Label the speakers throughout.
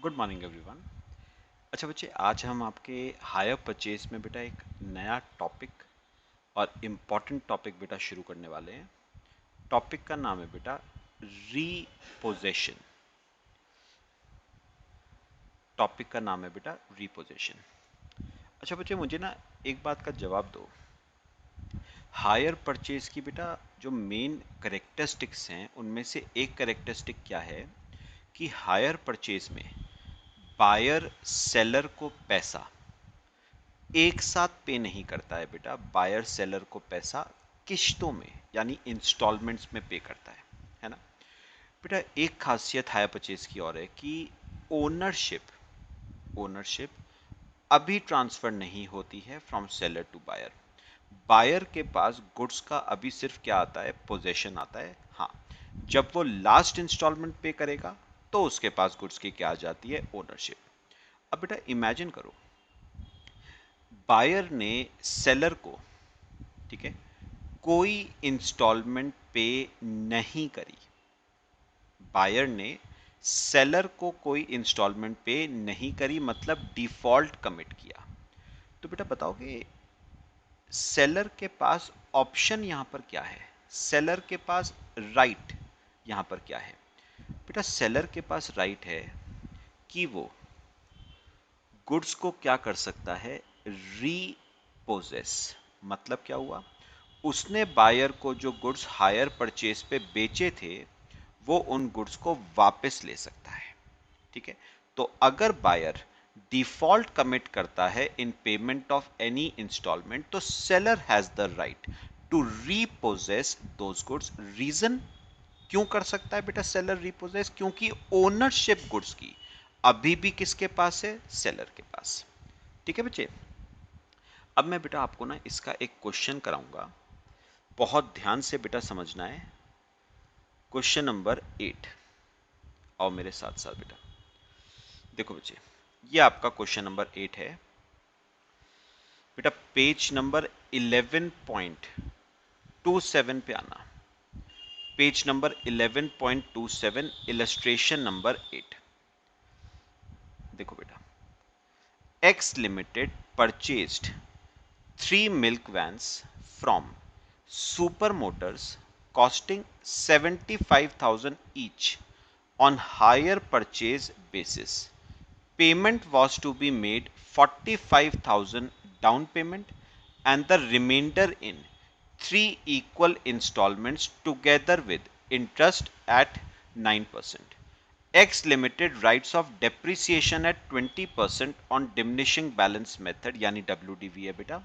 Speaker 1: Good morning everyone. अच्छा बच्चे, आज हम आपके हायर परचेज में बेटा एक नया टॉपिक और इम्पॉर्टेंट टॉपिक बेटा शुरू करने वाले हैं। टॉपिक का नाम है बेटा रीपोजेशन। टॉपिक का नाम है बेटा रीपोजेशन। अच्छा बच्चे, मुझे ना एक बात का जवाब दो। हायर परचेज की बेटा जो मेन करेक्टरिस्टिक्स हैं उनमें से एक करेक्टरिस्टिक क्या है कि हायर परचेज में बायर सेलर को पैसा एक साथ पे नहीं करता है बेटा। बायर सेलर को पैसा किश्तों में यानी इंस्टॉलमेंट्स में पे करता है ना बेटा। एक खासियत हायर परचेज की और है कि ओनरशिप ओनरशिप अभी ट्रांसफर नहीं होती है from seller to buyer. Buyer के पास गुड्स का अभी सिर्फ क्या आता है, पोजेशन आता है। हाँ, जब वो लास्ट इंस्टॉलमेंट पे करेगा तो उसके पास गुड्स की क्या आ जाती है, ओनरशिप। अब बेटा इमेजिन करो, बायर ने सेलर को, ठीक है, कोई इंस्टॉलमेंट पे नहीं करी। बायर ने सेलर को कोई इंस्टॉलमेंट पे नहीं करी, मतलब डिफॉल्ट कमिट किया। तो बेटा बताओगे सेलर के पास ऑप्शन यहां पर क्या है, सेलर के पास राइट यहां पर क्या है बेटा। सेलर के पास राइट है कि वो गुड्स को क्या कर सकता है, रीपोजेस। मतलब क्या हुआ, उसने बायर को जो गुड्स हायर परचेज पे बेचे थे वो उन गुड्स को वापस ले सकता है। ठीक है, तो अगर बायर डिफॉल्ट कमिट करता है in payment of any instalment तो seller has the right to repossess those goods. Reason क्यों कर सकता है बेटा सेलर रिपोजेस, क्योंकि ओनरशिप गुड्स की अभी भी किसके पास है, सेलर के पास। ठीक है बच्चे, अब मैं बेटा आपको ना इसका एक क्वेश्चन कराऊंगा, बहुत ध्यान से बेटा समझना है। क्वेश्चन नंबर 8, आओ मेरे साथ साथ बेटा। देखो बच्चे, ये आपका क्वेश्चन नंबर 8 है बेटा। पेज नंबर 11.27 पे आना। Page number 11.27, illustration number 8। देखो बेटा, x limited purchased 3 milk vans from Super Motors costing 75,000 each on hire purchase basis. Payment was to be made 45,000 down payment and the remainder in 3 equal installments together with interest at 9%. X Limited writes of depreciation at 20% on diminishing balance method यानी WDV है बेटा.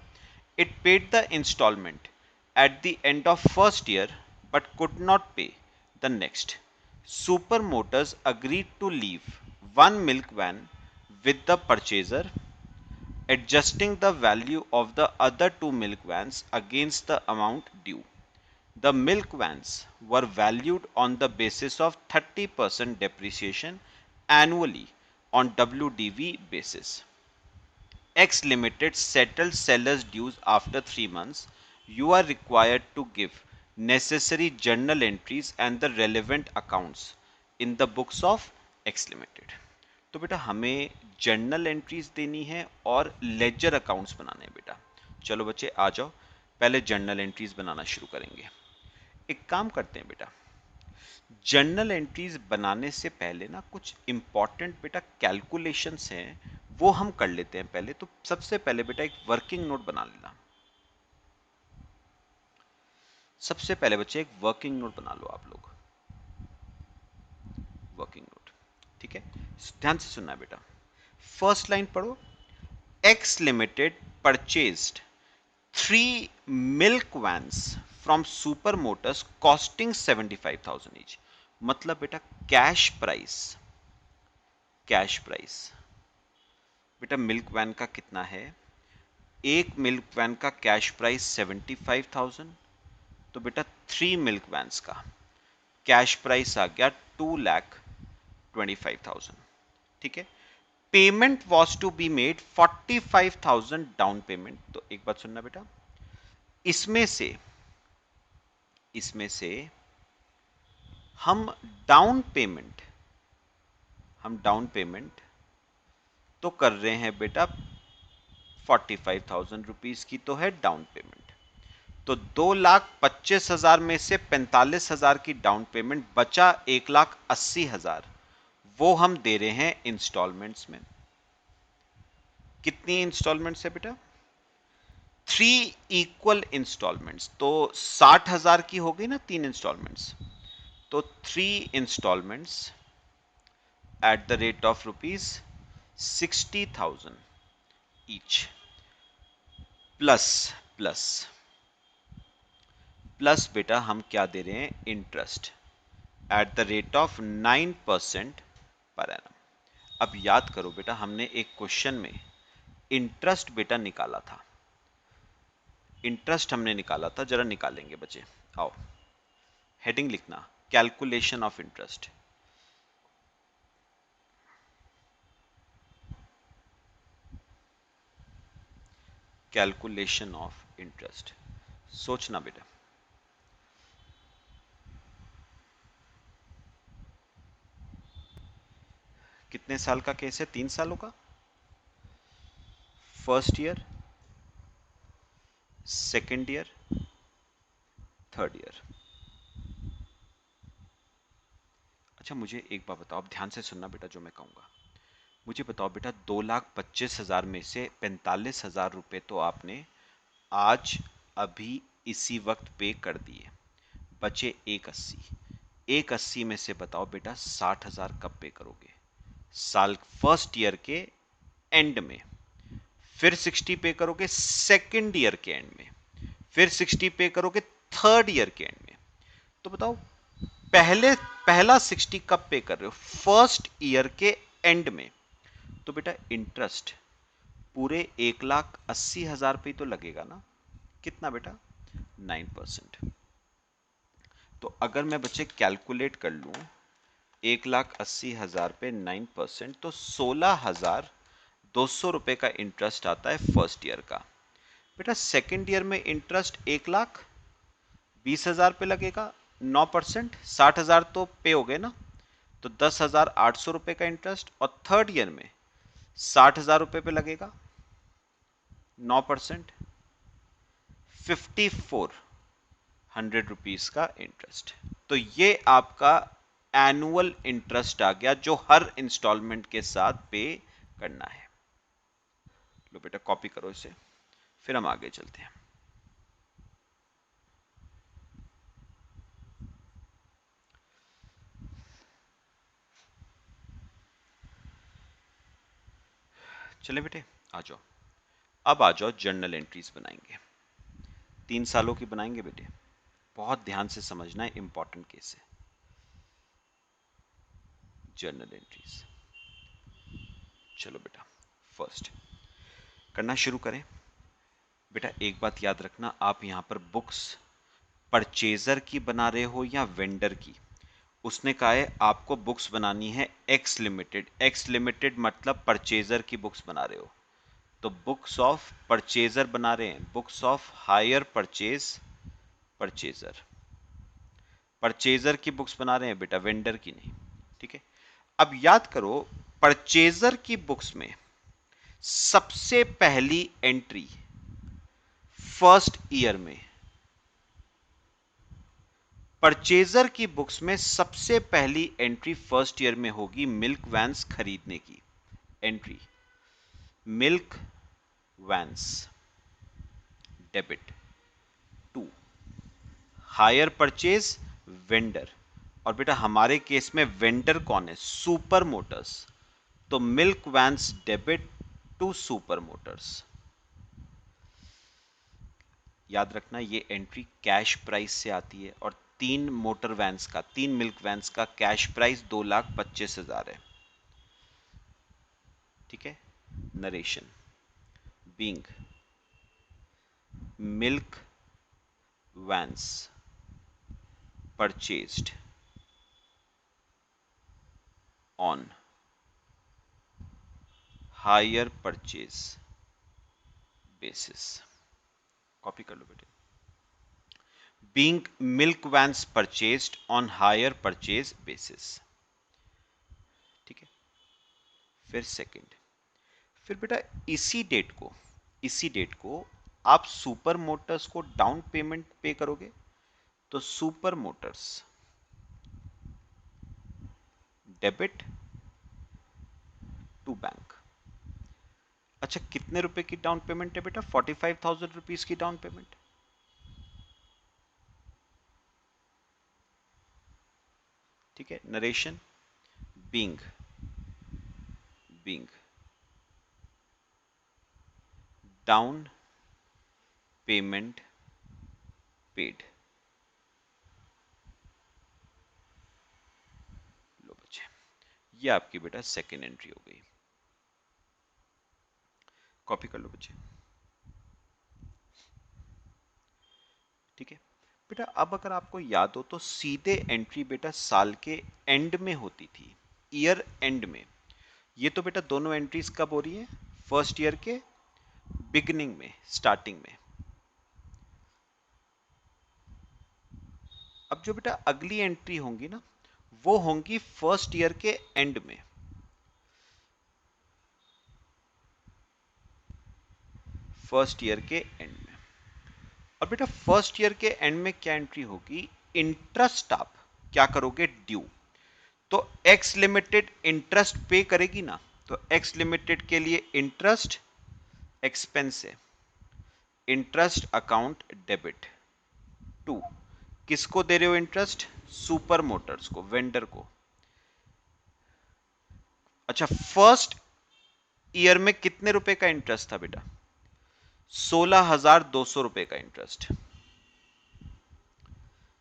Speaker 1: It paid the installment at the end of first year but could not pay the next. Super Motors agreed to leave one milk van with the purchaser, adjusting the value of the other two milk vans against the amount due. The milk vans were valued on the basis of 30% depreciation annually on WDV basis. X Limited settled sellers' dues after 3 months. You are required to give necessary journal entries and the relevant accounts in the books of X Limited. तो बेटा हमें journal entries देनी है और ledger accounts बनाने हैं बेटा। चलो बच्चे आ जाओ, पहले जर्नल एंट्रीज बनाना शुरू करेंगे। एक काम करते हैं बेटा, जर्नल एंट्रीज बनाने से पहले ना कुछ इंपॉर्टेंट बेटा कैलकुलेशंस हैं वो हम कर लेते हैं पहले। तो सबसे पहले बेटा एक वर्किंग नोट बना लेना। सबसे पहले बच्चे एक वर्किंग नोट बना लो आप लोग, वर्किंग नोट। ठीक है, ध्यान से सुनना है बेटा। फर्स्ट लाइन पढ़ो, x limited purchased 3 milk vans from Super Motors costing 75,000 each। मतलब बेटा कैश प्राइस बेटा मिल्क वैन का कितना है, एक मिल्क वैन का कैश प्राइस 75,000। तो बेटा 3 मिल्क वैन्स का कैश प्राइस आ गया 2,25,000। ठीक है, payment was to be made 45,000 down payment. तो एक बात सुनना बेटा, इसमें से हम डाउन पेमेंट तो कर रहे हैं बेटा 45,000 रुपीज की तो है डाउन पेमेंट। तो 2,25,000 में से 45,000 की डाउन पेमेंट, बचा 1,80,000, वो हम दे रहे हैं इंस्टॉलमेंट्स में। कितनी इंस्टॉलमेंट्स है बेटा? 3 इक्वल इंस्टॉलमेंट्स। तो 60,000 की हो गई ना 3 इंस्टॉलमेंट्स, तो 3 instalments at the rate of ₹60,000 each, plus plus plus बेटा हम क्या दे रहे हैं? Interest at the rate of 9% per annum. अब याद करो बेटा, हमने एक क्वेश्चन में इंटरेस्ट बेटा निकाला था, इंटरेस्ट हमने निकाला था, जरा निकालेंगे बच्चे, आओ। हेडिंग लिखना, calculation of interest. Calculation of interest, सोचना बेटा। कितने साल का केस है? 3 सालों का। First year, second year, third year. अच्छा मुझे एक बात बताओ, अब ध्यान से सुनना बेटा जो मैं कहूंगा। मुझे बताओ बेटा, 2,25,000 में से 45,000 रुपए तो आपने आज अभी इसी वक्त पे कर दिए, बचे 1,80। 1,80 में से बताओ बेटा 60,000 कब पे करोगे? साल फर्स्ट ईयर के एंड में। फिर 60 पे करोगे सेकेंड ईयर के एंड में। फिर 60 पे करोगे थर्ड ईयर के एंड में। तो बताओ पहला 60 कब पे कर रहे हो? फर्स्ट ईयर के एंड में। तो बेटा इंटरेस्ट पूरे 1,80,000 पे ही तो लगेगा ना। कितना बेटा? 9%। तो अगर मैं बच्चे कैलकुलेट कर लूं 1,80,000 पे 9%, तो 16,200 रुपए का इंटरेस्ट आता है फर्स्ट ईयर का। बेटा सेकेंड ईयर में इंटरेस्ट 1,20,000 पे लगेगा, 9%, 60,000 तो पे हो गए ना, तो 10,800 रुपए का इंटरेस्ट। और थर्ड ईयर में 60,000 रुपए पे लगेगा, 9%, 5,400 रुपीज का इंटरेस्ट। तो ये आपका एनुअल इंटरेस्ट आ गया जो हर इंस्टॉलमेंट के साथ पे करना है। लो बेटा कॉपी करो इसे, फिर हम आगे चलते हैं। चले बेटे आ जाओ। अब आ जाओ, जर्नल एंट्रीज बनाएंगे। 3 सालों की बनाएंगे बेटे, बहुत ध्यान से समझना है, इंपॉर्टेंट केस है। जर्नल एंट्रीज, चलो बेटा फर्स्ट करना शुरू करें। बेटा एक बात याद रखना, आप यहां पर बुक्स परचेजर की बना रहे हो या वेंडर की। उसने कहा है आपको बुक्स बनानी है एक्स लिमिटेड। एक्स लिमिटेड मतलब परचेजर की बुक्स बना रहे हो, तो बुक्स ऑफ परचेजर बना रहे हैं, books of hire purchase purchaser. Purchaser की बुक्स बना रहे हैं बेटा, वेंडर की नहीं। ठीक है। अब याद करो, परचेजर की बुक्स में सबसे पहली एंट्री फर्स्ट ईयर में, परचेजर की बुक्स में सबसे पहली एंट्री फर्स्ट ईयर में होगी मिल्क वैन्स खरीदने की entry. Milk vans debit to hire purchase vendor. और बेटा हमारे केस में वेंडर कौन है? Super motors. तो milk vans debit to super motors. याद रखना ये एंट्री कैश प्राइस से आती है, और 3 मिल्क वैन्स का कैश प्राइस 2,25,000 है। ठीक है। Narration being milk vans purchased on hire purchase basis. Copy कर लो बेटे। Being milk vans purchased on hire purchase basis. ठीक है। फिर सेकंड, फिर बेटा इसी डेट को आप सुपर मोटर्स को डाउन पेमेंट पे करोगे, तो super Motors debit to bank. अच्छा, कितने रुपए की डाउन पेमेंट है बेटा? 45,000 रुपीज की डाउन पेमेंट। ठीक है, narration being down payment paid. लो बच्चे, ये आपकी बेटा सेकेंड एंट्री हो गई। कॉपी कर लो बच्चे। ठीक है बेटा, अब अगर आपको याद हो तो सीधे एंट्री बेटा साल के एंड में होती थी, ईयर एंड में। ये तो बेटा दोनों एंट्रीज कब हो रही है? फर्स्ट ईयर के बिगिनिंग में, स्टार्टिंग में। अब जो बेटा अगली एंट्री होंगी ना, वो होंगी फर्स्ट ईयर के एंड में। फर्स्ट ईयर के एंड में। और बेटा फर्स्ट ईयर के एंड में क्या एंट्री होगी? इंटरेस्ट आप क्या करोगे? ड्यू। तो एक्स लिमिटेड इंटरेस्ट पे करेगी ना, तो एक्स लिमिटेड के लिए इंटरेस्ट एक्सपेंस है, इंटरेस्ट अकाउंट डेबिट टू। किसको दे रहे हो इंटरेस्ट? सुपर मोटर्स को, वेंडर को। अच्छा, फर्स्ट ईयर में कितने रुपए का इंटरेस्ट था बेटा? 16,200 रुपए का इंटरेस्ट।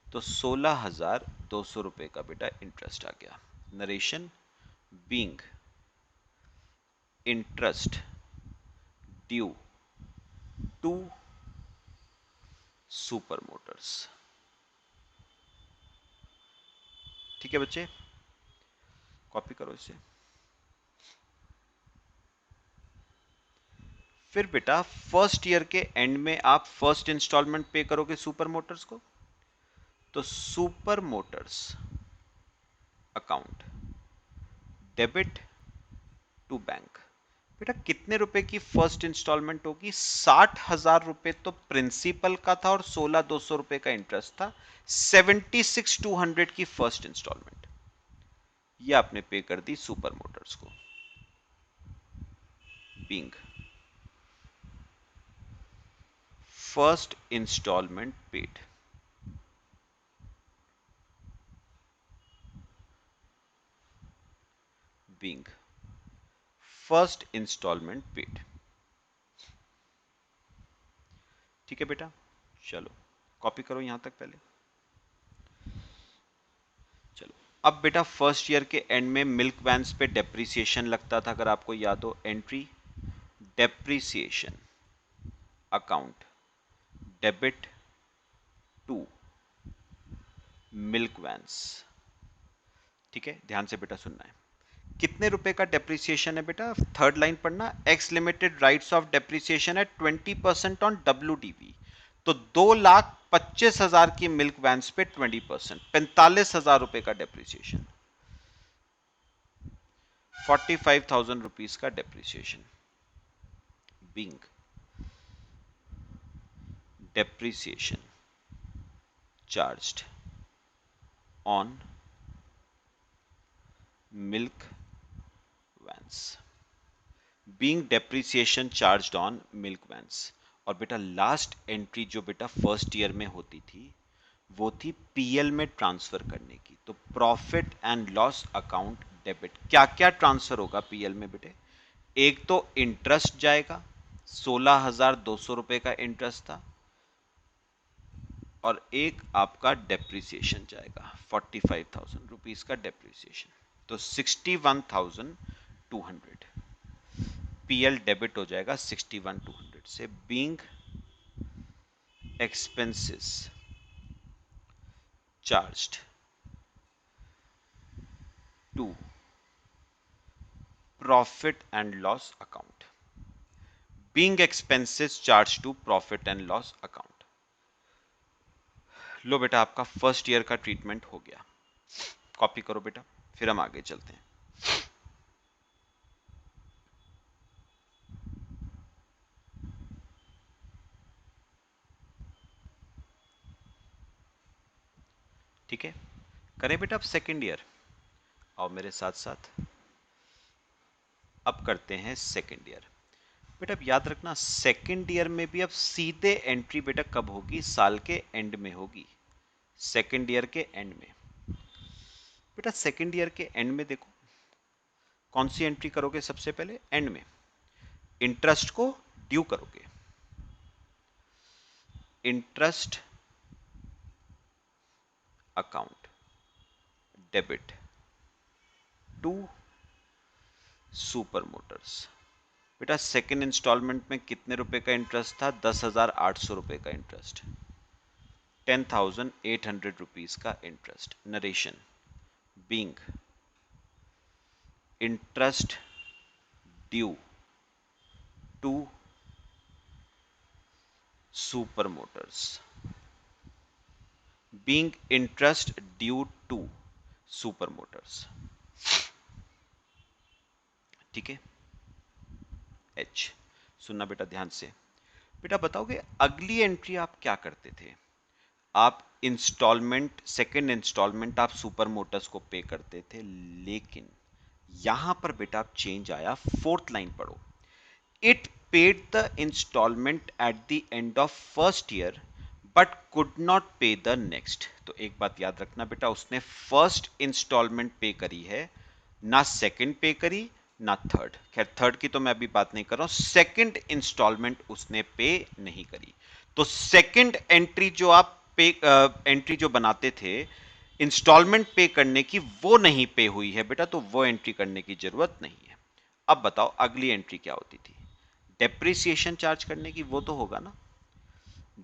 Speaker 1: तो 16,200 रुपए का बेटा इंटरेस्ट आ गया। Narration being interest due to super Motors. ठीक है बच्चे, कॉपी करो इसे। फिर बेटा फर्स्ट ईयर के एंड में आप फर्स्ट इंस्टॉलमेंट पे करोगे सुपर मोटर्स को, तो super Motors account debit to bank. बेटा कितने रुपए की फर्स्ट इंस्टॉलमेंट होगी? 60,000 रुपए तो प्रिंसिपल का था और 16,200 रुपए का इंटरेस्ट था। 76,200 की फर्स्ट इंस्टॉलमेंट ये आपने पे कर दी सुपर मोटर्स को। Being first instalment paid. Being first instalment paid. ठीक है बेटा, चलो कॉपी करो यहां तक पहले। चलो, अब बेटा फर्स्ट ईयर के एंड में मिल्क वैन्स पे डेप्रिसिएशन लगता था, अगर आपको याद हो। Entry depreciation account debit to milk vans. ठीक है, ध्यान से बेटा सुनना है। कितने रुपए का डेप्रिसिएशन है बेटा? थर्ड लाइन पढ़ना। X limited rights of depreciation है 20% ऑन WDV। तो 2,25,000 की मिल्क वैन्स पे 20%, 45,000 रुपए का डेप्रिसिएशन, 45,000 रुपीज का depreciation. Being depreciation charged on milk vans. Being depreciation charged on milk vans. और बेटा लास्ट एंट्री जो बेटा फर्स्ट ईयर में होती थी, वो थी पीएल में ट्रांसफर करने की। तो profit and loss account debit. क्या क्या ट्रांसफर होगा पीएल में बेटे? एक तो इंटरेस्ट जाएगा, 16,200 रुपए का इंटरेस्ट था, और एक आपका डेप्रिसिएशन जाएगा 45,000 रुपीज का डेप्रिसिएशन। तो 61,200 पीएल डेबिट हो जाएगा 61,200 से। Being expenses charged to profit and loss account. Being expenses charge to profit and loss account. लो बेटा, आपका फर्स्ट ईयर का ट्रीटमेंट हो गया। कॉपी करो बेटा, फिर हम आगे चलते हैं। ठीक है, करें बेटा अब सेकेंड ईयर, आओ मेरे साथ साथ। अब करते हैं सेकेंड ईयर। बेटा अब याद रखना सेकेंड ईयर में भी अब सीधे एंट्री बेटा कब होगी, साल के एंड में होगी, सेकेंड ईयर के एंड में। बेटा सेकेंड ईयर के एंड में देखो कौन सी एंट्री करोगे, सबसे पहले एंड में इंटरेस्ट को ड्यू करोगे, interest account debit to super Motors. बेटा सेकेंड इंस्टॉलमेंट में कितने रुपए का इंटरेस्ट था, 10,800 रुपए का इंटरेस्ट, 10,800 रुपीज का interest. Narration being interest due to super Motors, being interest due to super Motors. ठीक है, एच। सुनना बेटा ध्यान से, बेटा बताओगे अगली एंट्री आप क्या करते थे, आप इंस्टॉलमेंट, सेकेंड इंस्टॉलमेंट आप सुपर मोटर्स को पे करते थे, लेकिन यहां पर बेटा आप चेंज आया, फोर्थ लाइन पढ़ो, it paid the instalment at the end of first year but could not pay the next. तो एक बात याद रखना बेटा, उसने फर्स्ट इंस्टॉलमेंट पे करी है, ना सेकंड पे करी ना थर्ड। खैर थर्ड की तो मैं अभी बात नहीं कर रहा हूं, सेकंड इंस्टॉलमेंट उसने पे नहीं करी। तो सेकंड एंट्री जो आप पे एंट्री जो बनाते थे इंस्टॉलमेंट पे करने की, वो नहीं पे हुई है बेटा, तो वो एंट्री करने की जरूरत नहीं है। अब बताओ अगली एंट्री क्या होती थी, डेप्रिसिएशन चार्ज करने की, वो तो होगा ना,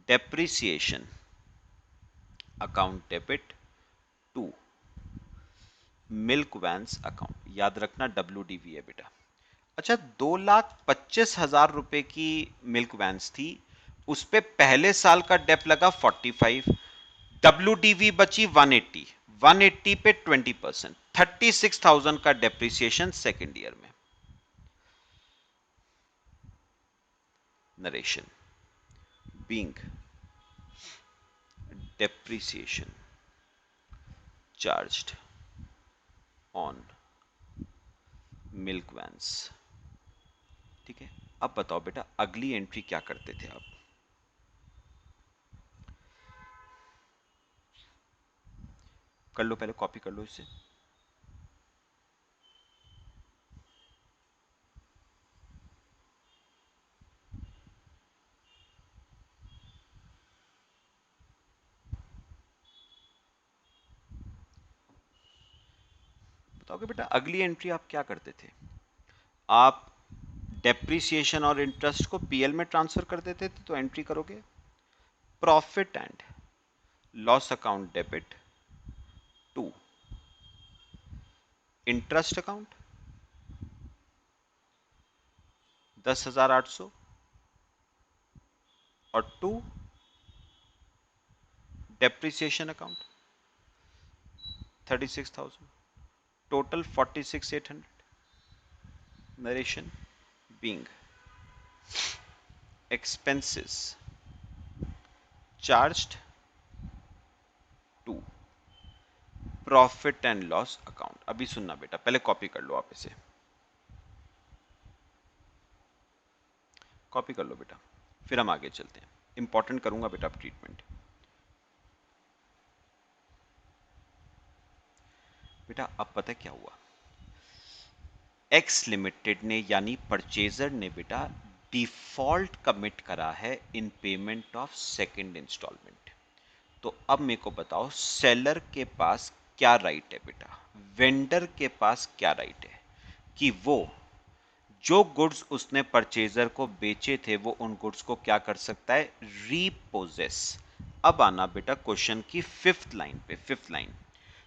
Speaker 1: depreciation account debit to milk vans account. याद रखना WDV है बेटा। अच्छा 2,25,000 रुपए की मिल्क वैन्स थी, उस पे पहले साल का डेप लगा 45, WDV बची 180, 180 पे 20%, 36,000 का डेप्रिसिएशन सेकेंड ईयर में। Narration being depreciation charged on milk vans। ठीक है, अब बताओ बेटा अगली एंट्री क्या करते थे आप, कर लो पहले, कॉपी कर लो इसे। बताओगे बेटा अगली एंट्री आप क्या करते थे, आप डेप्रिसिएशन और इंटरेस्ट को पीएल में ट्रांसफर कर देते थे, तो एंट्री करोगे profit and loss account debit to interest account 10,800 और to depreciation account 36,000, total 46,800। Narration being expenses charged to profit and loss account. अभी सुनना बेटा, पहले कॉपी कर लो, आप इसे कॉपी कर लो बेटा, फिर हम आगे चलते हैं। इंपॉर्टेंट करूंगा बेटा अब ट्रीटमेंट। बेटा अब पता क्या हुआ, एक्स लिमिटेड ने यानी परचेजर ने बेटा डिफॉल्ट कमिट करा है in payment of second instalment. तो अब मेरे को बताओ सेलर के पास क्या राइट है बेटा, वेंडर के पास क्या राइट है कि वो जो गुड्स उसने परचेजर को बेचे थे वो उन गुड्स को क्या कर सकता है, रीपोजेस। अब आना बेटा क्वेश्चन की फिफ्थ लाइन पे, fifth line,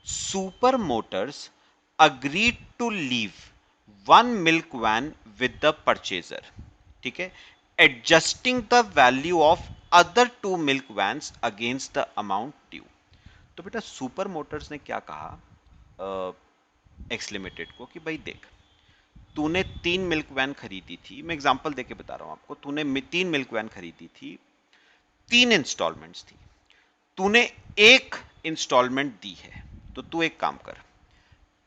Speaker 1: Super Motors agreed to leave one milk van with the purchaser. ठीक है, adjusting the value of other to milk vans against the amount due. तो बेटा सुपर मोटर्स ने क्या कहा एक्स लिमिटेड को कि भाई देख, तूने 3 मिल्क वैन खरीदी थी, मैं एग्जांपल देके बता रहा हूं आपको, तूने 3 मिल्क वैन खरीदी थी, 3 इंस्टॉलमेंट्स थी, तूने एक इंस्टॉलमेंट दी है, तो तू एक काम कर,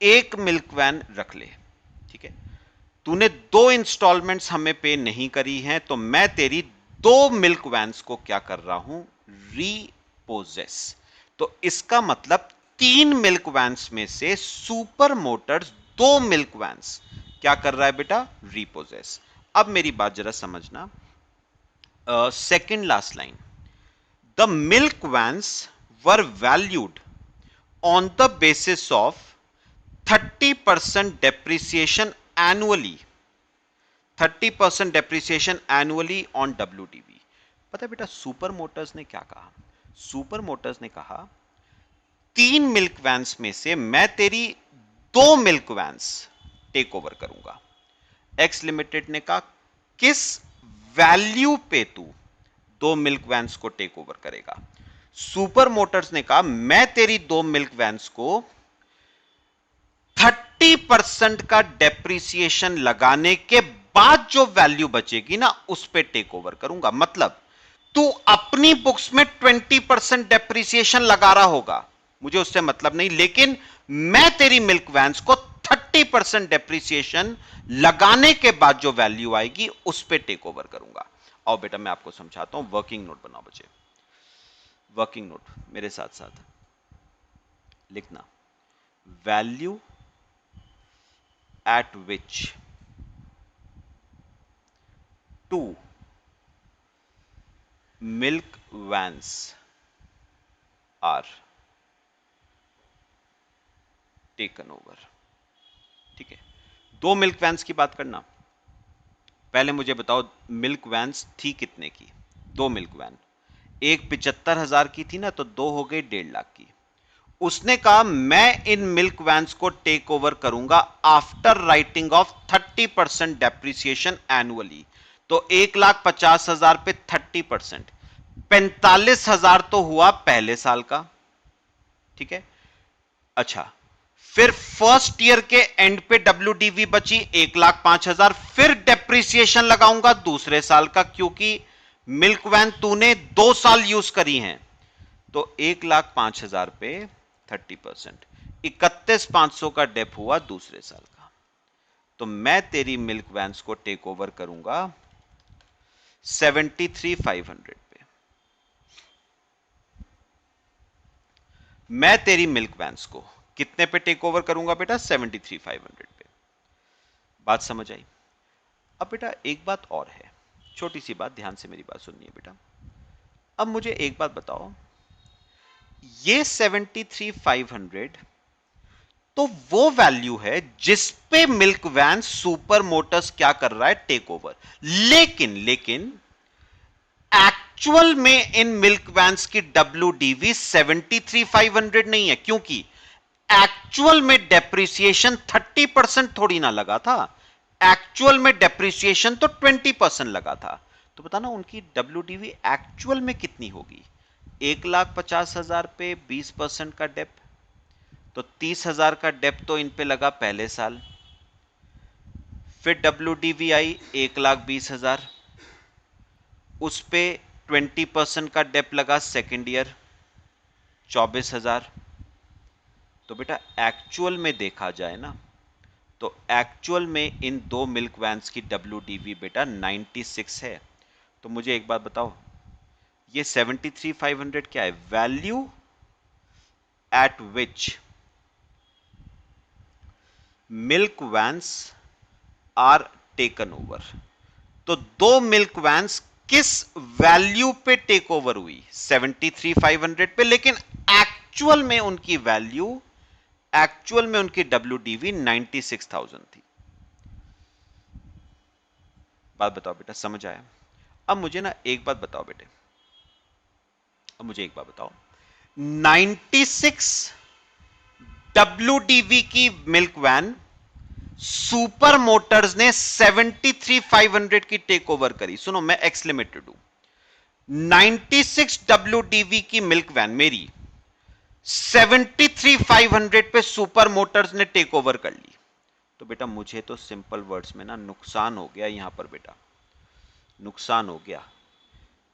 Speaker 1: एक मिल्क वैन रख ले, ठीक है। तूने 2 इंस्टॉलमेंट्स हमें पे नहीं करी हैं, तो मैं तेरी 2 मिल्क वैन्स को क्या कर रहा हूं, रीपोजेस। तो इसका मतलब 3 मिल्क वैन्स में से सुपर मोटर्स 2 मिल्क वैन्स क्या कर रहा है बेटा, रीपोजेस। अब मेरी बात जरा समझना, second last line, the milk vans were valued on the basis of 30% depreciation annually, 30% depreciation annually on WDV। पता है बेटा सुपर मोटर्स ने क्या कहा, सुपर मोटर्स ने कहा 3 मिल्क वैन्स में से मैं तेरी 2 मिल्क वैन्स टेक ओवर करूंगा। एक्स लिमिटेड ने कहा किस वैल्यू पे तू 2 मिल्क वैन्स को टेक ओवर करेगा। सुपर मोटर्स ने कहा मैं तेरी 2 मिल्क वैन्स को 30% का डेप्रिसिएशन लगाने के बाद जो वैल्यू बचेगी ना उस पे टेक ओवर करूंगा। मतलब तू अपनी बुक्स में 20% डेप्रिसिएशन लगा रहा होगा, मुझे उससे मतलब नहीं, लेकिन मैं तेरी मिल्क वैन्स को 30% डेप्रिसिएशन लगाने के बाद जो वैल्यू आएगी उस पे टेक ओवर करूंगा। आओ बेटा मैं आपको समझाता हूं, वर्किंग नोट बनाओ बच्चे, वर्किंग नोट मेरे साथ साथ लिखना, value at which 2 milk vans are taken over। ठीक है, 2 मिल्क वैन्स की बात करना। पहले मुझे बताओ मिल्क वैन्स थी कितने की, 2 मिल्क वैन, एक 75,000 की थी ना, तो 2 हो गई 1.5 लाख की। उसने कहा मैं इन मिल्क वैन्स को टेक ओवर करूंगा after writing of 30% depreciation annually. तो 1,50,000 पे 30%, 45,000 तो हुआ पहले साल का, ठीक है। अच्छा, फिर फर्स्ट ईयर के एंड पे डब्ल्यूडीवी बची 1,05,000, फिर डेप्रिसिएशन लगाऊंगा दूसरे साल का, क्योंकि मिल्क वैन तूने 2 साल यूज करी हैं। तो 1,05,000 पे 30%, 31,500 का डेप हुआ दूसरे साल का। तो मैं तेरी मिल्क वैन्स को टेक ओवर करूंगा 73,500 पे। मैं तेरी मिल्क वैन्स को कितने पे टेक ओवर करूंगा बेटा, 73,500 पे। बात समझ आई। अब बेटा एक बात और है, छोटी सी बात, ध्यान से मेरी बात सुननी है बेटा। अब मुझे एक बात बताओ, ये 73,500 तो वो वैल्यू है जिस पे मिल्क वैन सुपर मोटर्स क्या कर रहा है, टेक ओवर। लेकिन एक्चुअल में इन मिल्क वैन्स की WDV 73,500 नहीं है, क्योंकि एक्चुअल में डेप्रिसिएशन 30% थोड़ी ना लगा था, एक्चुअल में डेप्रिसिएशन तो 20% लगा था। तो बताना उनकी WDV एक्चुअल में कितनी होगी। 1,50,000 पे 20% का डेप, तो 30,000 का डेप तो इन पे लगा पहले साल। फिर WDV आई 1,20,000, उस पे 20% का डेप लगा सेकेंड ईयर 24,000। तो बेटा एक्चुअल में देखा जाए ना, तो एक्चुअल में इन 2 मिल्क वैन्स की WDV बेटा 96 है। तो मुझे एक बात बताओ, ये 73,500 क्या है, value at which milk vans are taken over. तो 2 मिल्क वैन्स किस वैल्यू पे टेक ओवर हुई, 73,500 पे, लेकिन एक्चुअल में उनकी वैल्यू, एक्चुअल में उनकी WDV 96,000 थी। बात बताओ बेटा, समझ आया। अब मुझे ना एक बात बताओ बेटे, अब मुझे एक बात बताओ, 96 WDV की मिल्क वैन सुपर मोटर्स ने 73,500 की टेक ओवर करी। सुनो, मैं एक्स लिमिटेड हूं, 96 WDV की मिल्क वैन मेरी 73,500 पे सुपर मोटर्स ने टेक ओवर कर ली। तो बेटा मुझे तो सिंपल वर्ड्स में ना नुकसान हो गया यहां पर बेटा, नुकसान हो गया।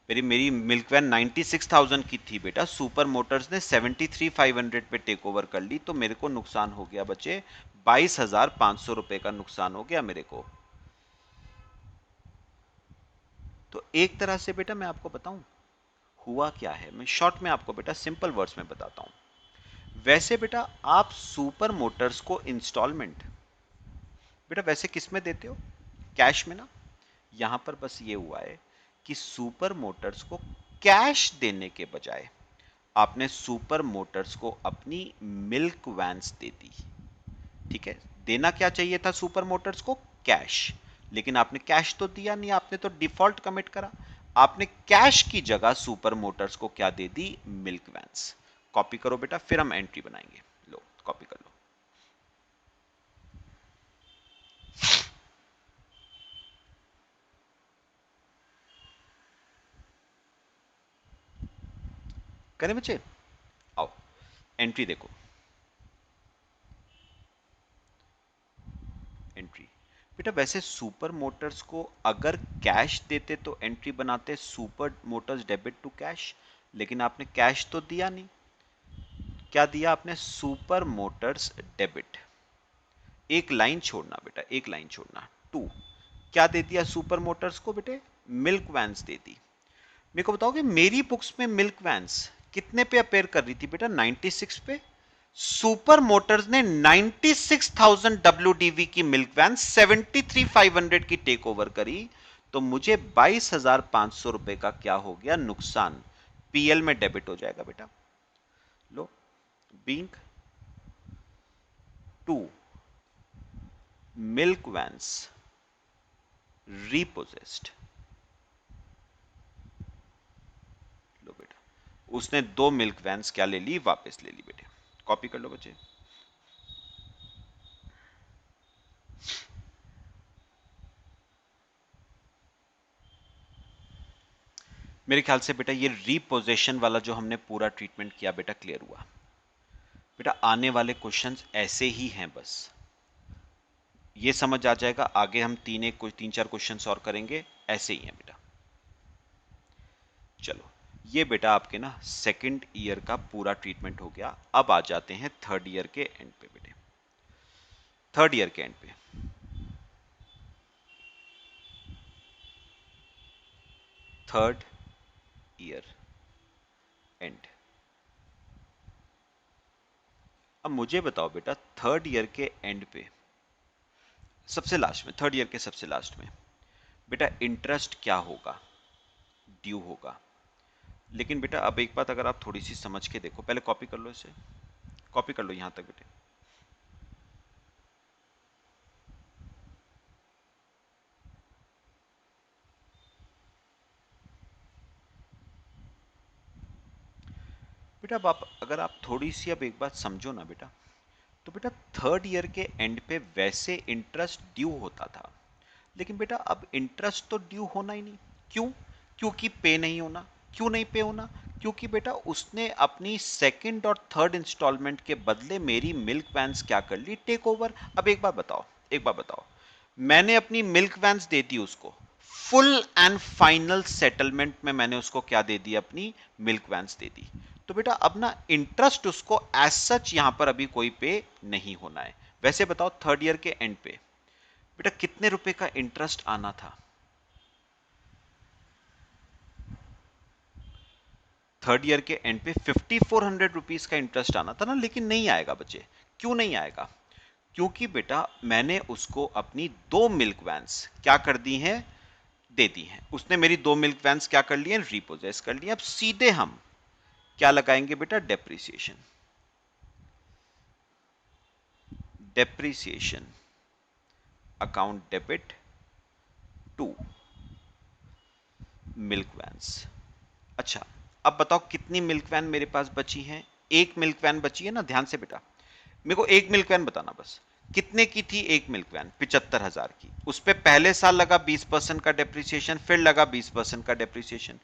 Speaker 1: मेरी मिल्क वैन 96,000 की थी बेटा, सुपर मोटर्स ने 73,500 पे टेक ओवर कर ली, तो मेरे को नुकसान हो गया बच्चे 22,500 रुपए का नुकसान हो गया मेरे को। तो एक तरह से बेटा मैं आपको बताऊं हुआ क्या है, मैं शॉर्ट में आपको बेटा सिंपल वर्ड्स में बताता हूं। वैसे बेटा आप सुपर मोटर्स को इंस्टॉलमेंट बेटा वैसे किस में देते हो, कैश में ना। यहां पर बस ये हुआ है कि सुपर मोटर्स को कैश देने के बजाय आपने सुपर मोटर्स को अपनी मिल्क वैन्स दे दी। ठीक है, देना क्या चाहिए था सुपर मोटर्स को, कैश, लेकिन आपने कैश तो दिया नहीं, आपने तो डिफॉल्ट कमिट करा। आपने कैश की जगह सुपर मोटर्स को क्या दे दी, मिल्क वैन्स। कॉपी करो बेटा, फिर हम एंट्री बनाएंगे। लो कॉपी कर लो। करें बच्चे, आओ एंट्री देखो, एंट्री बेटा वैसे सुपर मोटर्स को अगर कैश देते तो एंट्री बनाते Super Motors debit to cash, लेकिन आपने कैश तो दिया नहीं। क्या दिया आपने, सुपर मोटर्स डेबिट, एक लाइन छोड़ना बेटा, एक लाइन छोड़ना, टू, क्या दे दिया सुपर मोटर्स को बेटे, मिल्क वैन्स दे दी। मेरे को बताओगे मेरी बुक्स में मिल्क वैन्स कितने पे अपेयर कर रही थी बेटा, 96 पे। सुपर मोटर्स ने 96,000 डब्ल्यूडीवी की मिल्क वैन 73,500 की टेक ओवर करी, तो मुझे 22,500 रुपए का क्या हो गया, नुकसान, पीएल में डेबिट हो जाएगा बेटा। लो, बीइंग टू मिल्क वैन्स रीपोजेस्ड, लो बेटा, उसने दो मिल्क वैन्स क्या ले ली, वापस ले ली बेटे। कॉपी कर लो बच्चे। मेरे ख्याल से बेटा ये रीपोजेशन वाला जो हमने पूरा ट्रीटमेंट किया बेटा क्लियर हुआ। बेटा आने वाले क्वेश्चंस ऐसे ही हैं, बस ये समझ आ जाएगा, आगे हम तीन चार क्वेश्चंस और करेंगे, ऐसे ही हैं बेटा। चलो ये बेटा आपके ना सेकंड ईयर का पूरा ट्रीटमेंट हो गया। अब आ जाते हैं थर्ड ईयर के एंड पे बेटे, थर्ड ईयर के एंड पे। थर्ड ईयर एंड, अब मुझे बताओ बेटा थर्ड ईयर के एंड पे, सबसे लास्ट में, थर्ड ईयर के सबसे लास्ट में बेटा इंटरेस्ट क्या होगा, ड्यू होगा। लेकिन बेटा अब एक बात अगर आप थोड़ी सी समझ के देखो, पहले कॉपी कर लो इसे, कॉपी कर लो यहां तक बेटे। बेटा अब आप अगर आप थोड़ी सी अब एक बात समझो ना बेटा, तो बेटा थर्ड ईयर के एंड पे वैसे इंटरेस्ट ड्यू होता था, लेकिन बेटा अब इंटरेस्ट तो ड्यू होना ही नहीं। क्यों, क्योंकि पे नहीं होना। क्यों नहीं पे होना, क्योंकि बेटा उसने अपनी सेकंड और थर्ड इंस्टॉलमेंट के बदले मेरी मिल्क वैन्स क्या कर ली, टेक ओवर। अब एक बात बताओ, एक बात बताओ, मैंने अपनी मिल्क वैन्स दे दी उसको, फुल एंड फाइनल सेटलमेंट में मैंने उसको क्या दे दी, अपनी मिल्क वैन्स दे दी। तो बेटा अब ना इंटरेस्ट उसको एज सच यहां पर अभी कोई पे नहीं होना है। वैसे बताओ थर्ड ईयर के एंड पे बेटा कितने रुपए का इंटरेस्ट आना था, थर्ड ईयर के एंड पे 5,400 रुपीज का इंटरेस्ट आना था ना, लेकिन नहीं आएगा बच्चे। क्यों नहीं आएगा, क्योंकि बेटा मैंने उसको अपनी दो मिल्क वैन्स क्या कर दी हैं, दे दी हैं। उसने मेरी दो मिल्क वैन्स क्या कर ली हैं, रिपोजेस कर ली। अब सीधे हम क्या लगाएंगे बेटा, depreciation, depreciation account debit to milk vans. अच्छा अब बताओ कितनी मिल्क वैन मेरे पास बची हैं, एक मिल्क वैन बची है ना, ध्यान से बेटा मेरे को एक मिल्क वैन बताना बस, कितने की थी एक मिल्क वैन, 75,000 की। उस पे पहले साल लगा 20% का डेप्रिसिएशन, फिर लगा 20% का डेप्रिसिएशन।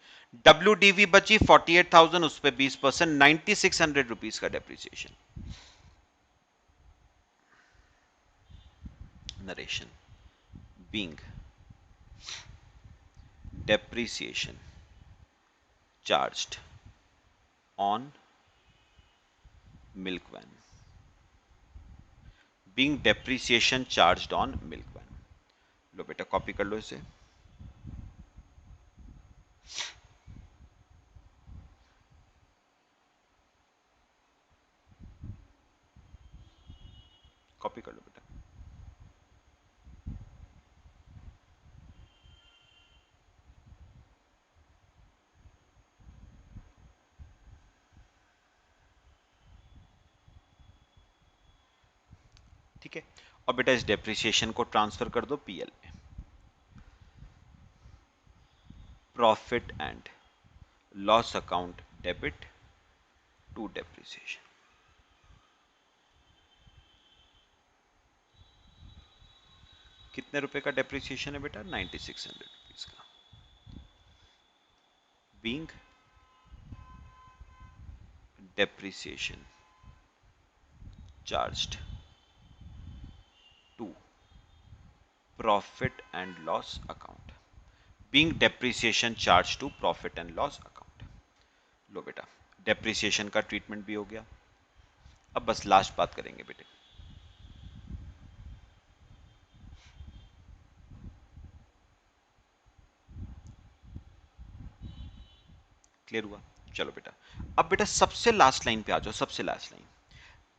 Speaker 1: डब्ल्यू बची 48,000, उस पे 20%, 9600 रुपीज का depreciation. Narration being depreciation charged on milk van, being depreciation charged on milk van. लो बेटा कॉपी कर लो इसे। कॉपी कर लो बेटा। ठीक है, और बेटा इस डेप्रिसिएशन को ट्रांसफर कर दो पीएल में। Profit and loss account debit to depreciation. कितने रुपए का डेप्रिसिएशन है बेटा? 9600 रुपीज का। Being depreciation charged to profit and loss account, being depreciation charge to profit and loss account. लो बेटा डेप्रिसिएशन का ट्रीटमेंट भी हो गया। अब बस लास्ट बात करेंगे बेटे। क्लियर हुआ? चलो बेटा, अब बेटा सबसे लास्ट लाइन पे आ जाओ, सबसे last line.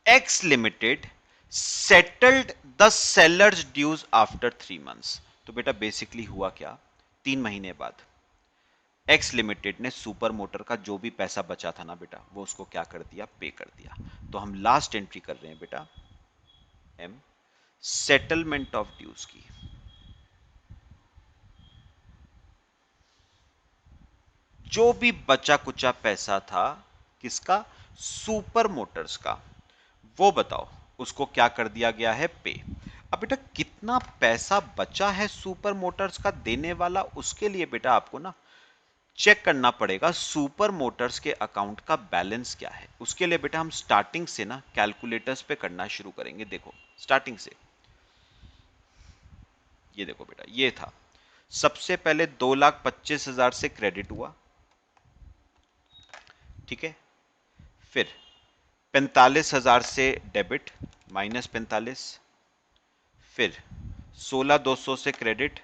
Speaker 1: X limited settled the sellers dues after 3 months. तो बेटा बेसिकली हुआ क्या, 3 महीने बाद एक्स लिमिटेड ने सुपर मोटर का जो भी पैसा बचा था ना बेटा, वो उसको क्या कर दिया, पे कर दिया। तो हम लास्ट एंट्री कर रहे हैं बेटा एम, सेटलमेंट ऑफ ड्यूज की। जो भी बचा कुचा पैसा था किसका, सुपर मोटर्स का, वो बताओ उसको क्या कर दिया गया है, पे। अब बेटा कितना पैसा बचा है सुपर मोटर्स का देने वाला, उसके लिए बेटा आपको ना चेक करना पड़ेगा सुपर मोटर्स के अकाउंट का बैलेंस क्या है। उसके लिए बेटा हम स्टार्टिंग से ना कैलकुलेटर्स पे करना शुरू करेंगे। देखो स्टार्टिंग से, ये देखो बेटा, ये था सबसे पहले 2,25,000 से क्रेडिट हुआ, ठीक है। फिर 45,000 से डेबिट, -45। फिर 16,200 से क्रेडिट,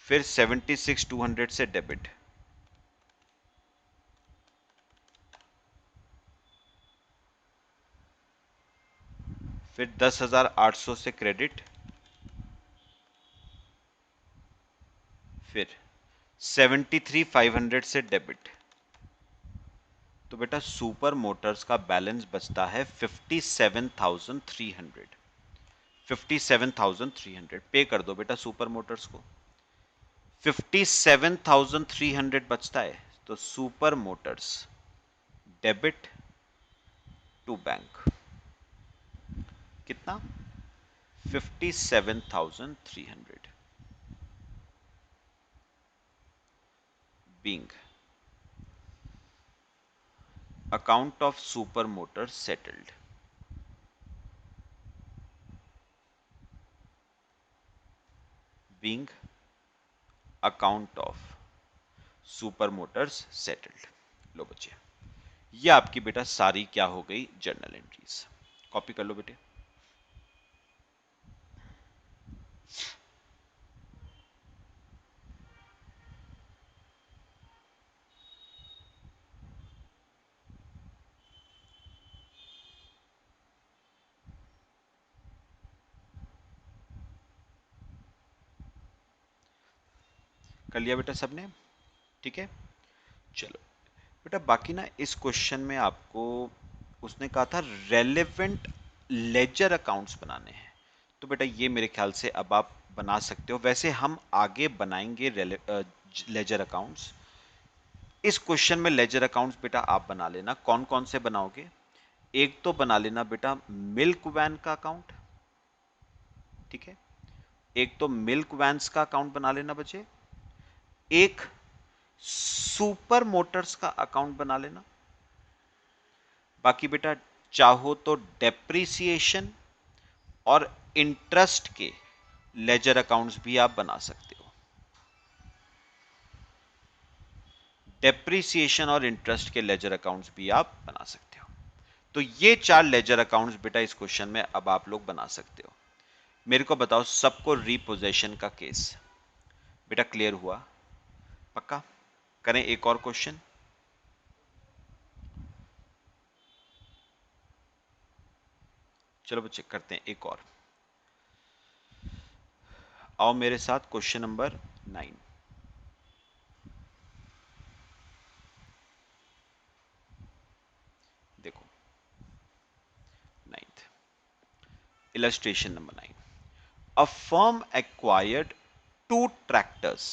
Speaker 1: फिर 76,200 से डेबिट, फिर 10,800 से क्रेडिट, फिर 73,500 से डेबिट। तो बेटा सुपर मोटर्स का बैलेंस बचता है 57,300। 57,300 पे कर दो बेटा सुपर मोटर्स को। 57,300 बचता है, तो super Motors debit to bank कितना, 57,300 being account of super motors settled, being account of super motors settled. लो बच्चे, ये आपकी बेटा सारी क्या हो गई, जर्नल एंट्रीज। कॉपी कर लो बेटे। कर लिया बेटा सबने, ठीक है। चलो बेटा बाकी ना इस क्वेश्चन में आपको उसने कहा था रेलेवेंट लेजर अकाउंट्स बनाने हैं। तो बेटा ये मेरे ख्याल से अब आप बना सकते हो। वैसे हम आगे बनाएंगे लेजर अकाउंट्स। इस क्वेश्चन में लेजर अकाउंट्स बेटा आप बना लेना। कौन कौन से बनाओगे, एक तो बना लेना बेटा मिल्क वैन का अकाउंट, ठीक है। एक तो मिल्क वैन्स का अकाउंट बना लेना बच्चे, एक सुपर मोटर्स का अकाउंट बना लेना। बाकी बेटा चाहो तो डेप्रिसिएशन और इंटरेस्ट के लेजर अकाउंट्स भी आप बना सकते हो। डेप्रिसिएशन और इंटरेस्ट के लेजर अकाउंट्स भी आप बना सकते हो। तो ये 4 लेजर अकाउंट्स बेटा इस क्वेश्चन में अब आप लोग बना सकते हो। मेरे को बताओ सबको रिपोजेशन का केस बेटा क्लियर हुआ? पक्का? करें एक और क्वेश्चन? चलो बच्चे करते हैं एक और। आओ मेरे साथ क्वेश्चन नंबर 9। देखो 9th illustration number 9. A firm acquired 2 tractors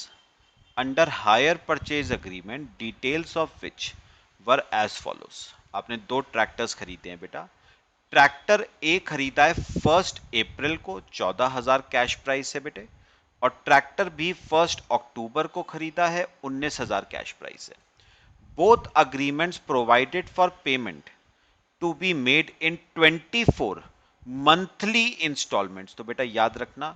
Speaker 1: under hire purchase agreement, details of which were as follows. आपने 2 ट्रैक्टर्स खरीदे हैं बेटा। ट्रैक्टर ए खरीदा है 1 अप्रैल को 14,000 कैश प्राइस है बेटे, और ट्रैक्टर बी 1 अक्टूबर को खरीदा है 19,000 कैश प्राइस है। Both agreements provided for payment to be made in 24 monthly instalments. तो बेटा याद रखना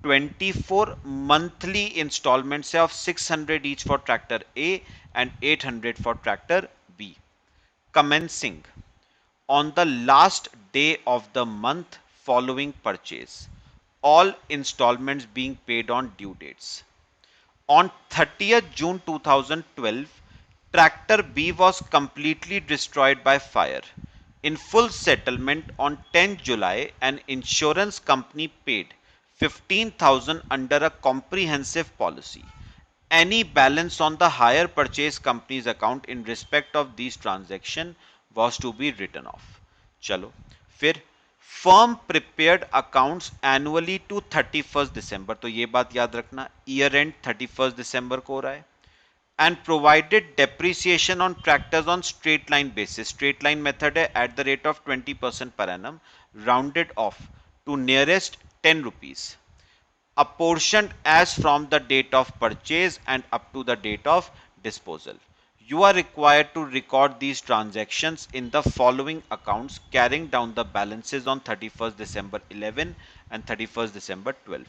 Speaker 1: 24 मंथली इंस्टॉलमेंट्स है of 600 each for tractor A and 800 for tractor B, commencing on the last day of the month following purchase, all installments being paid on due dates. On 30th June 2012, tractor B was completely destroyed by fire. In full settlement on 10th July, an insurance company paid 15,000 under a comprehensive policy. Any balance on the hire purchase company's account in respect of these transactions was to be written off. चलो फिर firm prepared accounts annually to 31 December, तो ये बात याद रखना year and 31 दिसंबर को हो रहा है, and provided depreciation on tractors on straight line basis. Straight line method है at the rate of 20% per annum, rounded off to nearest 10 rupees, apportioned as from the date of purchase and up to the date of disposal. You are required to record these transactions in the following accounts, carrying down the balances on 31st December 11 and 31st December 12.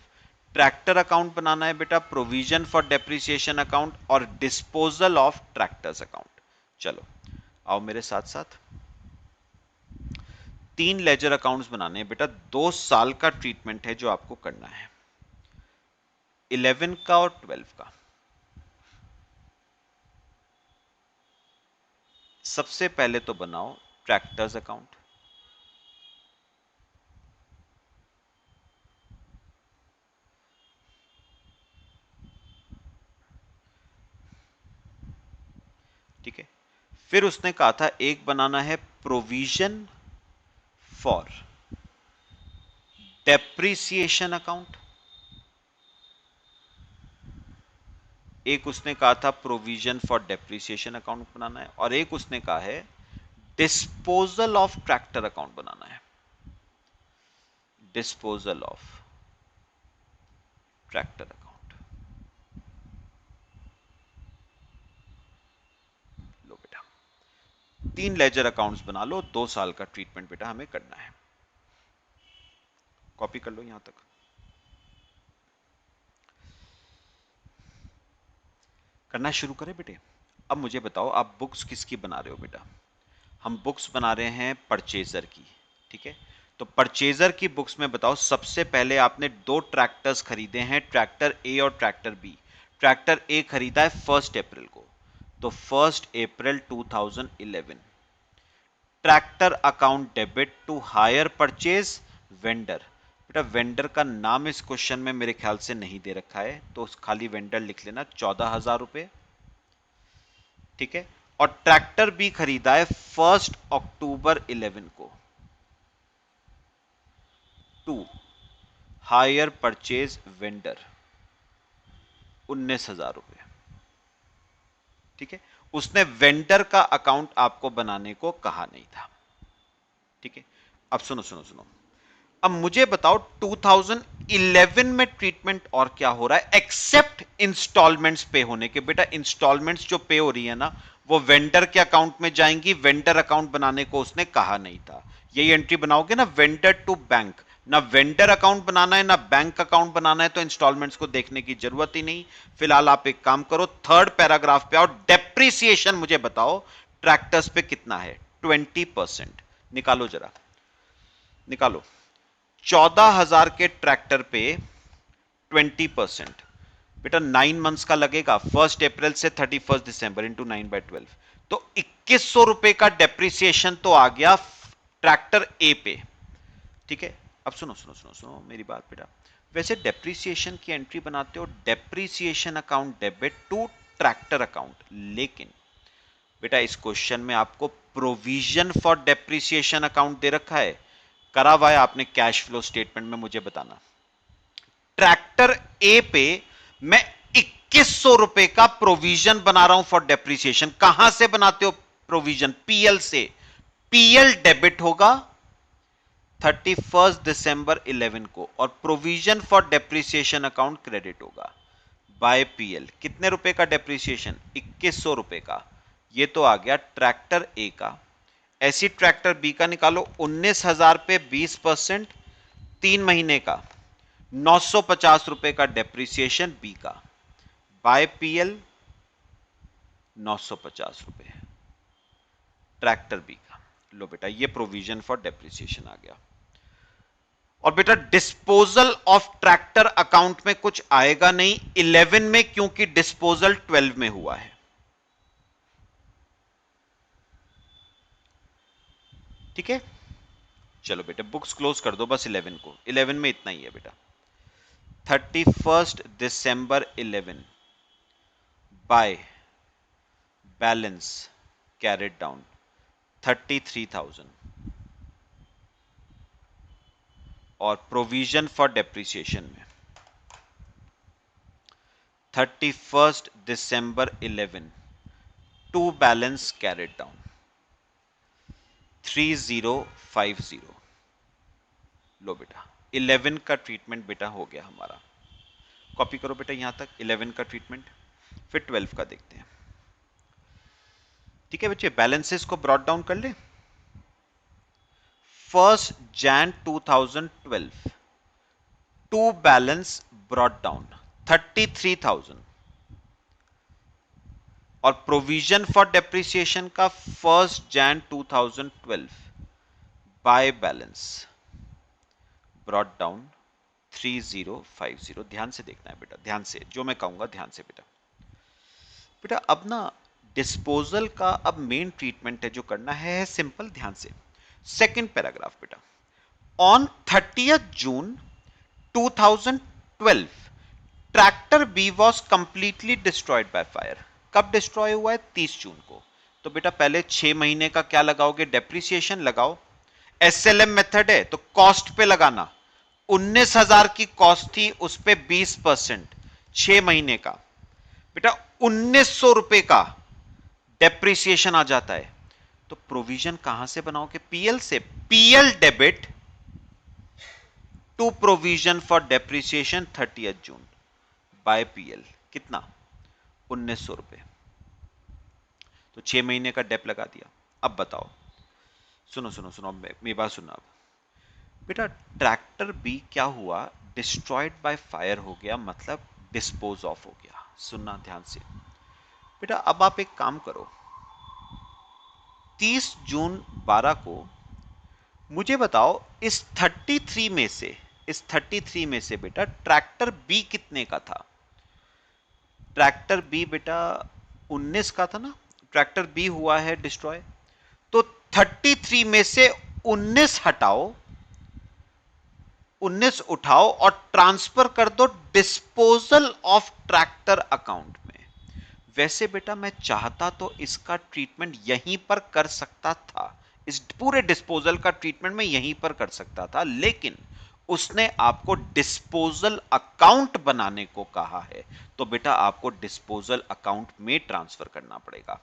Speaker 1: Tractor account बनाना है बेटा, provision for depreciation account और disposal of tractors account. चलो आओ मेरे साथ साथ 3 ledger accounts बनाने हैं बेटा। 2 साल का ट्रीटमेंट है जो आपको करना है, 11 का और 12 का। सबसे पहले तो बनाओ ट्रैक्टर्स अकाउंट। ठीक है, फिर उसने कहा था एक बनाना है प्रोविजन फॉर डेप्रिसिएशन अकाउंट, एक उसने कहा था प्रोविजन फॉर डेप्रिसिएशन अकाउंट बनाना है, और एक उसने कहा है डिस्पोजल ऑफ ट्रैक्टर अकाउंट बनाना है, डिस्पोजल ऑफ ट्रैक्टर अकाउंट। लो बेटा 3 लेजर अकाउंट्स बना लो, 2 साल का ट्रीटमेंट बेटा हमें करना है। कॉपी कर लो यहां तक। करना शुरू करें बेटे। अब मुझे बताओ आप बुक्स किसकी बना रहे हो बेटा? हम बुक्स बना रहे हैं परचेजर की, ठीक है। तो परचेजर की बुक्स में बताओ सबसे पहले आपने 2 ट्रैक्टर्स खरीदे हैं, ट्रैक्टर ए और ट्रैक्टर बी। ट्रैक्टर ए खरीदा है 1 अप्रैल को, तो 1 April 2011। Tractor account debit to hire purchase vendor. बेटा वेंडर का नाम इस क्वेश्चन में मेरे ख्याल से नहीं दे रखा है, तो खाली वेंडर लिख लेना 14,000 रुपए, ठीक है। और ट्रैक्टर भी खरीदा है 1 अक्टूबर 11 को, टू हायर परचेज वेंडर 19,000 रुपए, ठीक है। उसने वेंडर का अकाउंट आपको बनाने को कहा नहीं था, ठीक है। अब सुनो सुनो सुनो, अब मुझे बताओ 2011 में ट्रीटमेंट और क्या हो रहा है एक्सेप्ट इंस्टॉलमेंट्स पे होने के। बेटा इंस्टॉलमेंट्स जो पे हो रही है ना वो वेंडर के अकाउंट में जाएंगी, वेंडर अकाउंट बनाने को उसने कहा नहीं था। यही एंट्री बनाओगे ना, वेंडर टू बैंक। ना वेंडर अकाउंट बनाना है ना बैंक अकाउंट बनाना है, तो इंस्टॉलमेंट्स को देखने की जरूरत ही नहीं। फिलहाल आप एक काम करो, थर्ड पैराग्राफ पे आओ, डेप्रीसिएशन मुझे बताओ ट्रैक्टर्स पे कितना है। 20%। निकालो जरा, निकालो। 14,000 के ट्रैक्टर पे 20%, बेटा 9 मंथ्स का लगेगा, 1 अप्रैल से 31 दिसंबर इंटू 9/12, तो 2100 रुपए का डेप्रीसिएशन तो आ गया ट्रैक्टर ए पे। ठीक है, अब सुनो सुनो सुनो सुनो मेरी बात बेटा। वैसे डेप्रीसिएशन की एंट्री बनाते हो depreciation account debit to tractor account, लेकिन बेटा इस क्वेश्चन में आपको प्रोविजन फॉर डेप्रीसिएशन अकाउंट दे रखा है, करा हुआ है आपने कैश फ्लो स्टेटमेंट में, मुझे बताना। ट्रैक्टर ए पे मैं 2100 रुपए का प्रोविजन बना रहा हूं फॉर डेप्रीसिएशन। कहां से बनाते हो प्रोविजन? पीएल से। पीएल डेबिट होगा 31 दिसंबर 11 को, और provision for depreciation account credit होगा बाय पीएल। कितने रुपए का डेप्रीसिएशन? 2100 रुपए का। ये तो आ गया ट्रैक्टर ए का। ऐसी ट्रैक्टर बी का निकालो, 19,000 पे 20%, 3 महीने का 950 रुपए का डेप्रीसिएशन बी का, बाय पीएल 950 रुपए ट्रैक्टर बी का। लो बेटा, ये प्रोविजन फॉर डेप्रीसिएशन आ गया। और बेटा डिस्पोजल ऑफ ट्रैक्टर अकाउंट में कुछ आएगा नहीं 11 में, क्योंकि डिस्पोजल 12 में हुआ है। ठीक है, चलो बेटा बुक्स क्लोज कर दो बस 11 को। 11 में इतना ही है बेटा। 31 दिसंबर 11 बाय बैलेंस कैरेट डाउन 33,000 और प्रोविजन फॉर डेप्रीसिएशन में 31 दिसंबर 11 टू बैलेंस कैरेट डाउन 3050। लो बेटा 11 का ट्रीटमेंट बेटा हो गया हमारा। कॉपी करो बेटा यहां तक 11 का ट्रीटमेंट, फिर 12 का देखते हैं। ठीक है बच्चे, बैलेंसेस को ब्रॉट डाउन कर ले। 1 Jan 2012 to balance brought down 33,000 और प्रोविजन फॉर डेप्रीसिएशन का 1 Jan 2012 by balance brought down 3050। ध्यान से देखना है बेटा, ध्यान से, जो मैं कहूंगा ध्यान से बेटा। बेटा अब ना डिस्पोजल का अब मेन ट्रीटमेंट है जो करना है सिंपल, ध्यान से। सेकंड पैराग्राफ बेटा, on 30 June 2012 tractor B was completely destroyed by fire. कब डिस्ट्रॉय हुआ है? 30 जून को। तो बेटा पहले 6 महीने का क्या लगाओगे? डेप्रीसिएशन लगाओ। एसएलएम मेथड है तो कॉस्ट पे लगाना। 19,000 की कॉस्ट थी, उस पे 20%, 6 महीने का बेटा 1900 रुपए का डेप्रीसिएशन आ जाता है। तो प्रोविजन कहां से बनाओगे? पीएल से। PL debit to provision for depreciation 30 June by PL. कितना? 1900 रुपए। तो 6 महीने का डेप लगा दिया। अब बताओ, सुनो सुनो सुनो मेरी बात सुनो। अब बेटा ट्रैक्टर बी क्या हुआ? डिस्ट्रॉयड बाय फायर हो गया, मतलब डिस्पोज ऑफ हो गया। सुनना ध्यान से बेटा। अब आप एक काम करो, 30 जून 12 को मुझे बताओ इस 33 में से, इस 33 में से बेटा ट्रैक्टर बी कितने का था? ट्रैक्टर बी बेटा 19 का था ना। ट्रैक्टर बी हुआ है डिस्ट्रॉय, तो 33 में से 19 हटाओ, 19 उठाओ और ट्रांसफर कर दो डिस्पोजल ऑफ ट्रैक्टर अकाउंट में। वैसे बेटा मैं चाहता तो इसका ट्रीटमेंट यहीं पर कर सकता था, इस पूरे डिस्पोजल का ट्रीटमेंट मैं यहीं पर कर सकता था, लेकिन उसने आपको डिस्पोजल अकाउंट बनाने को कहा है, तो बेटा आपको डिस्पोजल अकाउंट में ट्रांसफर करना पड़ेगा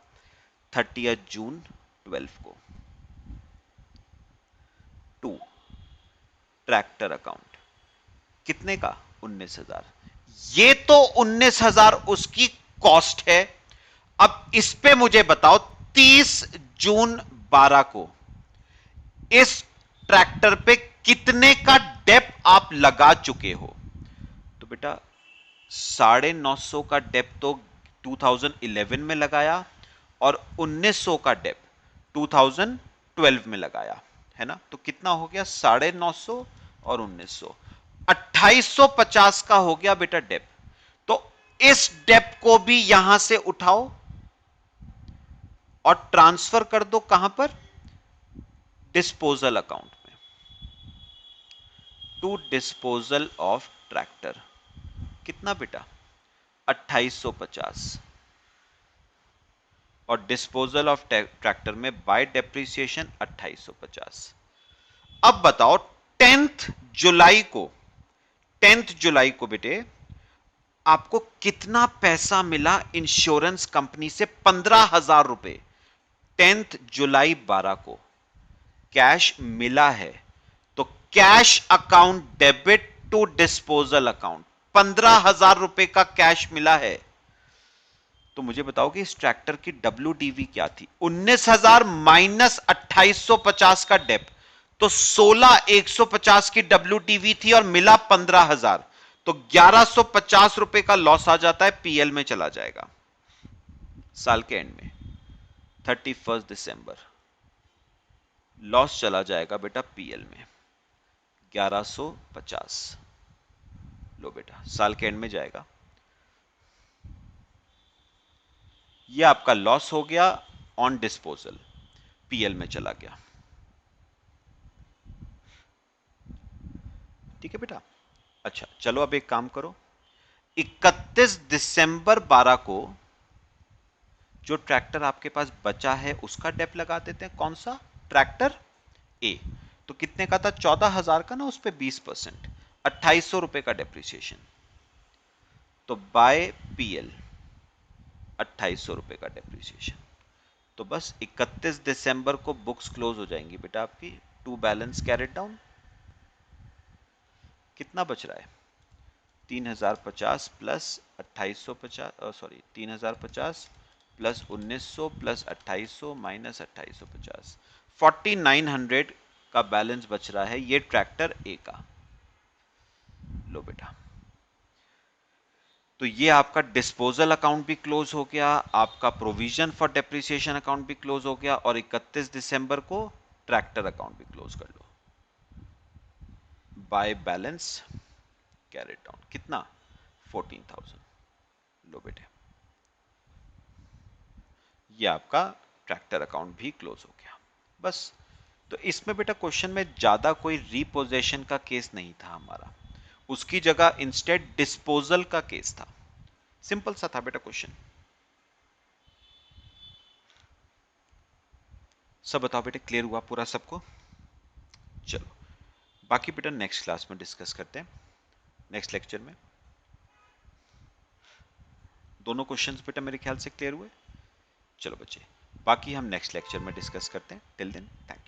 Speaker 1: 30 जून 12 को टू ट्रैक्टर अकाउंट। कितने का? 19,000। ये तो 19,000 उसकी कॉस्ट है। अब इस पे मुझे बताओ 30 जून 12 को इस ट्रैक्टर पे कितने का डेप आप लगा चुके हो? तो बेटा 950 का डेप तो 2011 में लगाया और 1900 का डेप 2012 में लगाया, है ना? तो कितना हो गया? 950 और 1900, 2850 का हो गया बेटा डेप। तो इस डेप को भी यहां से उठाओ और ट्रांसफर कर दो कहां पर? डिस्पोजल अकाउंट में, टू डिस्पोजल ऑफ ट्रैक्टर। कितना बेटा? 2850। और डिस्पोजल ऑफ ट्रैक्टर में बाय डेप्रिसिएशन 2850। अब बताओ 10th जुलाई को, 10th जुलाई को बेटे आपको कितना पैसा मिला इंश्योरेंस कंपनी से? 15,000 रुपए 10th जुलाई 12 को कैश मिला है। तो cash account debit to disposal account, 15,000 रुपए का कैश मिला है। तो मुझे बताओ कि इस ट्रैक्टर की WDV क्या थी? 19,000 माइनस 2850 का डेप, तो 16,150 की WDV थी और मिला 15,000, तो 1,150 रुपए का लॉस आ जाता है, PL में चला जाएगा साल के एंड में, 31 दिसंबर लॉस चला जाएगा बेटा PL में 1,150। लो बेटा साल के एंड में जाएगा। यह आपका लॉस हो गया ऑन डिस्पोजल, PL में चला गया। ठीक है बेटा। अच्छा चलो अब एक काम करो, 31 दिसंबर 12 को जो ट्रैक्टर आपके पास बचा है उसका डेप लगा देते हैं। कौन सा? ट्रैक्टर ए। तो कितने का था? 14,000 का ना, उस पर 20%, 2,800 रुपए का डेप्रिसिएशन। तो बाय PL 2,800 रुपए का डेप्रिसिएशन। तो बस 31 दिसंबर को बुक्स क्लोज हो जाएंगी बेटा आपकी, टू बैलेंस कैरेट डाउन। कितना बच रहा है? 3,050 plus 2,850, sorry 3,050 plus 1,900 plus 2,800 minus 2,850, 4,900 का बैलेंस बच रहा है ये ट्रैक्टर ए का। लो बेटा, तो ये आपका डिस्पोजल अकाउंट भी क्लोज हो गया, आपका प्रोविजन फॉर डेप्रिसिएशन अकाउंट भी क्लोज हो गया, और 31 दिसंबर को ट्रैक्टर अकाउंट भी क्लोज कर लो बाय बैलेंस कैरेट डाउन। कितना? 14,000। लो बेटे, ये आपका ट्रैक्टर अकाउंट भी क्लोज हो गया। बस। तो इसमें बेटा क्वेश्चन में ज्यादा कोई रिपोजेशन का केस नहीं था हमारा, उसकी जगह इंस्टेड डिस्पोजल का केस था। सिंपल सा था बेटा क्वेश्चन। सब बताओ बेटे, क्लियर हुआ पूरा सबको? चलो बाकी बेटा नेक्स्ट क्लास में डिस्कस करते हैं, नेक्स्ट लेक्चर में। दोनों क्वेश्चंस बेटा मेरे ख्याल से क्लियर हुए। चलो बच्चे, बाकी हम नेक्स्ट लेक्चर में डिस्कस करते हैं। Till then thanks.